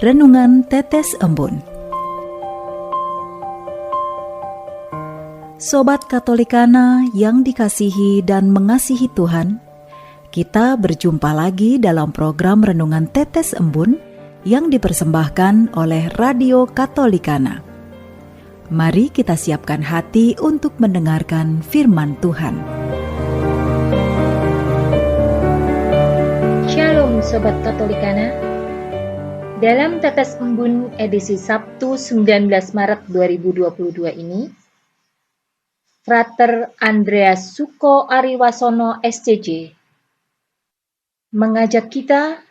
Renungan Tetes Embun. Sobat Katolikana yang dikasihi dan mengasihi Tuhan, kita berjumpa lagi dalam program Renungan Tetes Embun yang dipersembahkan oleh Radio Katolikana. Mari kita siapkan hati untuk mendengarkan firman Tuhan. Shalom Sobat Katolikana. Dalam Tetes Embun edisi Sabtu 19 Maret 2022 ini, Frater Andreas Suko Ariwasono SCJ mengajak kita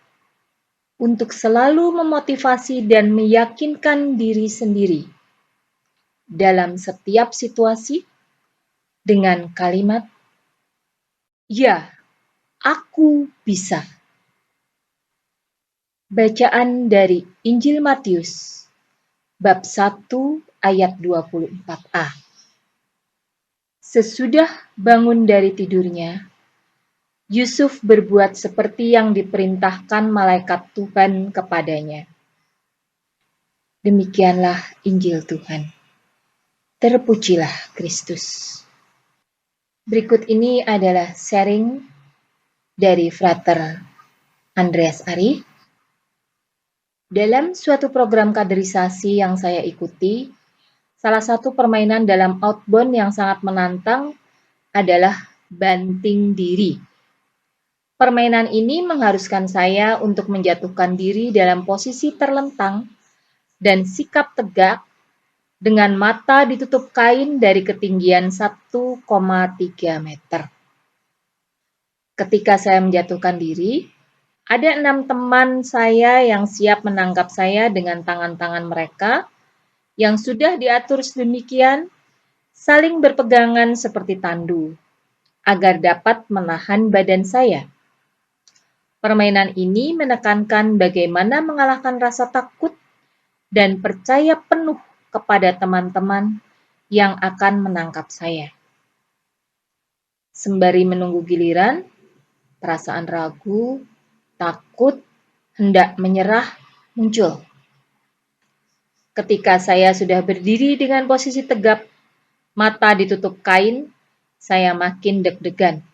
untuk selalu memotivasi dan meyakinkan diri sendiri dalam setiap situasi dengan kalimat, "Ya, aku bisa." Bacaan dari Injil Matius, bab 1 ayat 24a. Sesudah bangun dari tidurnya, Yusuf berbuat seperti yang diperintahkan malaikat Tuhan kepadanya. Demikianlah Injil Tuhan. Terpujilah Kristus. Berikut ini adalah sharing dari Frater Andreas Ari. Dalam suatu program kaderisasi yang saya ikuti, salah satu permainan dalam outbound yang sangat menantang adalah banting diri. Permainan ini mengharuskan saya untuk menjatuhkan diri dalam posisi terlentang dan sikap tegak dengan mata ditutup kain dari ketinggian 1,3 meter. Ketika saya menjatuhkan diri, ada 6 teman saya yang siap menangkap saya dengan tangan-tangan mereka yang sudah diatur sedemikian, saling berpegangan seperti tandu, agar dapat menahan badan saya. Permainan ini menekankan bagaimana mengalahkan rasa takut dan percaya penuh kepada teman-teman yang akan menangkap saya. Sembari menunggu giliran, perasaan ragu, takut, hendak menyerah muncul. Ketika saya sudah berdiri dengan posisi tegap, mata ditutup kain, saya makin deg-degan.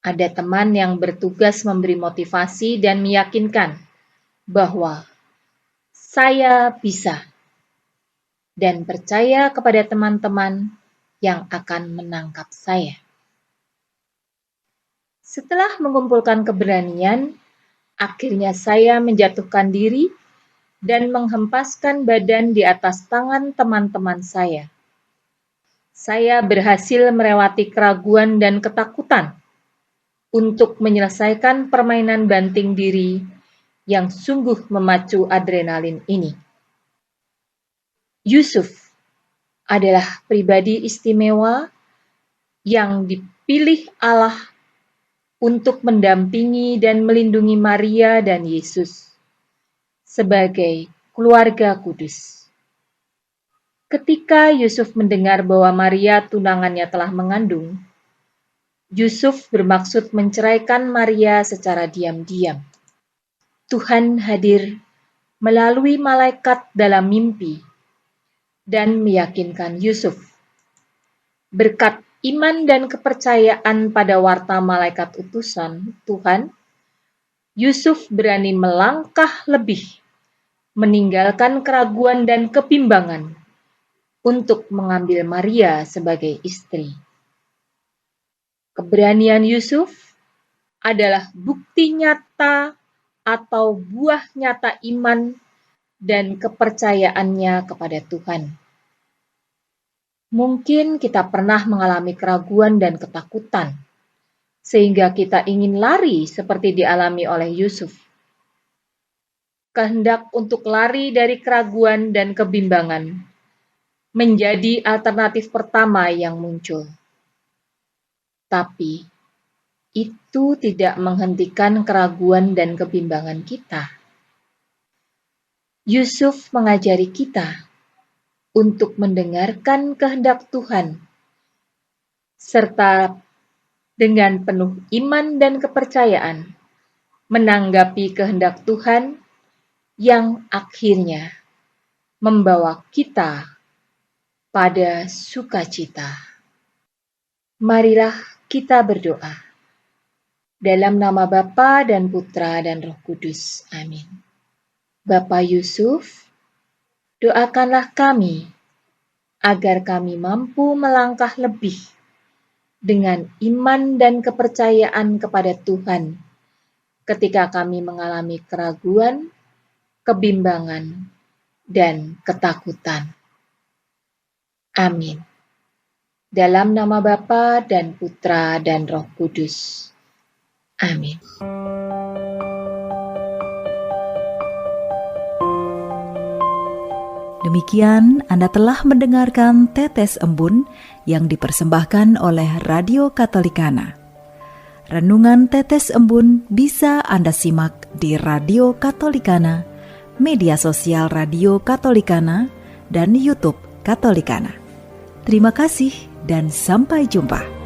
Ada teman yang bertugas memberi motivasi dan meyakinkan bahwa saya bisa dan percaya kepada teman-teman yang akan menangkap saya. Setelah mengumpulkan keberanian, akhirnya saya menjatuhkan diri dan menghempaskan badan di atas tangan teman-teman saya. Saya berhasil melewati keraguan dan ketakutan untuk menyelesaikan permainan banting diri yang sungguh memacu adrenalin ini. Yusuf adalah pribadi istimewa yang dipilih Allah untuk mendampingi dan melindungi Maria dan Yesus sebagai keluarga kudus. Ketika Yusuf mendengar bahwa Maria tunangannya telah mengandung, Yusuf bermaksud menceraikan Maria secara diam-diam. Tuhan hadir melalui malaikat dalam mimpi dan meyakinkan Yusuf. Berkat iman dan kepercayaan pada warta malaikat utusan Tuhan, Yusuf berani melangkah lebih, meninggalkan keraguan dan kebimbangan untuk mengambil Maria sebagai istri. Keberanian Yusuf adalah bukti nyata atau buah nyata iman dan kepercayaannya kepada Tuhan. Mungkin kita pernah mengalami keraguan dan ketakutan, sehingga kita ingin lari seperti dialami oleh Yusuf. Kehendak untuk lari dari keraguan dan kebimbangan menjadi alternatif pertama yang muncul. Tapi, itu tidak menghentikan keraguan dan kebimbangan kita. Yusuf mengajari kita untuk mendengarkan kehendak Tuhan, serta dengan penuh iman dan kepercayaan menanggapi kehendak Tuhan yang akhirnya membawa kita pada sukacita. Marilah kita berdoa. Dalam nama Bapa dan Putra dan Roh Kudus. Amin. Bapa Yusuf, doakanlah kami agar kami mampu melangkah lebih dengan iman dan kepercayaan kepada Tuhan ketika kami mengalami keraguan, kebimbangan, dan ketakutan. Amin. Dalam nama Bapa dan Putra dan Roh Kudus. Amin. Demikian Anda telah mendengarkan Tetes Embun yang dipersembahkan oleh Radio Katolikana. Renungan Tetes Embun bisa Anda simak di Radio Katolikana, media sosial Radio Katolikana, dan YouTube Katolikana. Terima kasih dan sampai jumpa.